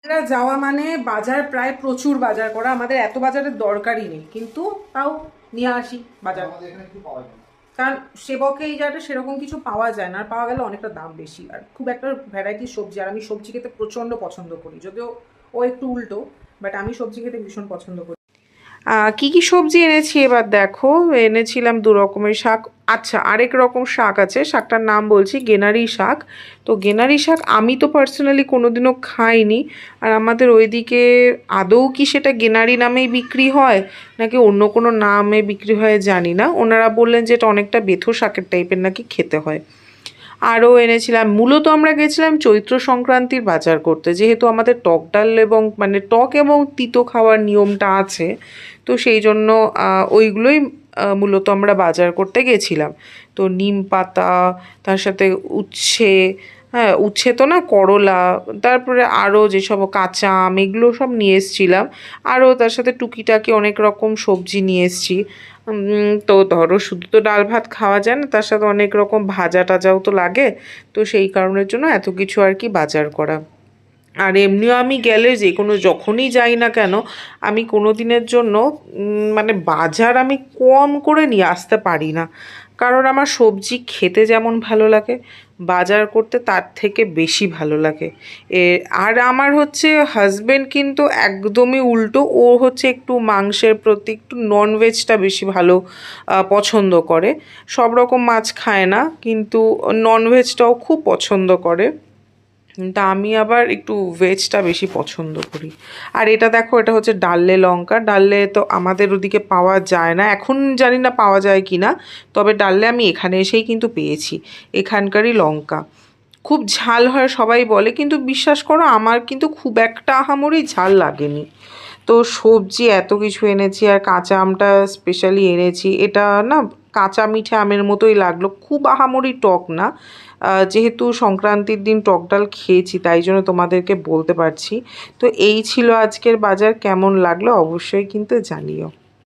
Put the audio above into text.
এরা যাওয়া মানে বাজার, প্রায় প্রচুর বাজার করা। আমাদের এত বাজারের দরকারই নেই, কিন্তু তাও নিয়ে আসি বাজার। কারণ সেবকে এই জায়গাটা সেরকম কিছু পাওয়া যায় না, আর পাওয়া গেলে অনেকটা দাম বেশি, আর খুব একটা ভ্যারাইটি সবজি। আর আমি সবজি খেতে প্রচণ্ড পছন্দ করি, যদিও ও একটু উল্টো, বাট আমি সবজি খেতে ভীষণ পছন্দ করি। কি কি সবজি এনেছি এবার দেখো। এনেছিলাম দু রকমের শাক। আচ্ছা, আরেক রকম শাক আছে, শাকটার নাম বলছি গেনারি শাক। তো গেনারি শাক আমি তো পার্সোনালি কোনোদিনও খাইনি। আর আমাদের ওইদিকে আদৌ কি সেটা গেনারি নামেই বিক্রি হয় নাকি অন্য কোনো নামে বিক্রি হয় জানি না। ওনারা বললেন যে এটা অনেকটা বেথো শাকের টাইপের নাকি খেতে হয়। আরও এনেছিলাম, মূলত আমরা গেছিলাম চৈত্র সংক্রান্তির বাজার করতে, যেহেতু আমাদের টক ডাল এবং মানে টক এবং তিতো খাওয়ার নিয়মটা আছে। তো সেই জন্য ওইগুলোই মূলত আমরা বাজার করতে গেছিলাম। তো নিম পাতা, তার সাথে উচ্ছে, হ্যাঁ উচ্ছে তো না, করলা, তারপরে আরও যেসব কাঁচা আম, এগুলো সব নিয়ে এসেছিলাম। আরও তার সাথে টুকিটাকি অনেক রকম সবজি নিয়ে এসেছি। তো ধরো শুধু তো ডাল ভাত খাওয়া যায় না, তার সাথে অনেক রকম ভাজা টাজাও তো লাগে। তো সেই কারণের জন্য এত কিছু আর কি বাজার করা। আর এমনিও আমি গেলে যে কোনো যখনই যাই না কেন, আমি কোনো দিনের জন্য মানে বাজার আমি কম করে নিয়ে আসতে পারি না। কারণ আমার সবজি খেতে যেমন ভালো লাগে, বাজার করতে তার থেকে বেশি ভালো লাগে। আর আমার হচ্ছে হাজবেন্ড কিন্তু একদমই উল্টো। ও হচ্ছে একটু মাংসের প্রতি, একটু ননভেজটা বেশি ভালো পছন্দ করে। সব রকম মাছ খায় না, কিন্তু ননভেজটাও খুব পছন্দ করে। তা আমি আবার একটু ভেজটা বেশি পছন্দ করি। আর এটা দেখো, এটা হচ্ছে ডাল্লে লঙ্কা। ডাল্লে তো আমাদের ওদিকে পাওয়া যায় না, এখন জানি না পাওয়া যায় কি না। তবে ডাল্লে আমি এখানে এসেই কিন্তু পেয়েছি, এখানকারই লঙ্কা। খুব ঝাল হয় সবাই বলে, কিন্তু বিশ্বাস করো আমার কিন্তু খুব একটা আহামরি ঝাল লাগেনি। তো সবজি এত কিছু এনেছি, আর কাঁচা আমটা স্পেশালি এনেছি। এটা না কাঁচা মিঠে আমের মতোই লাগলো, খুব আহামরি টক না। যেহেতু সংক্রান্তির দিন টক ডাল খেয়েছি, তাই জন্য তোমাদেরকে বলতে পারছি। তো এই ছিল আজকের বাজার। কেমন লাগলো অবশ্যই কিন্তু জানিও।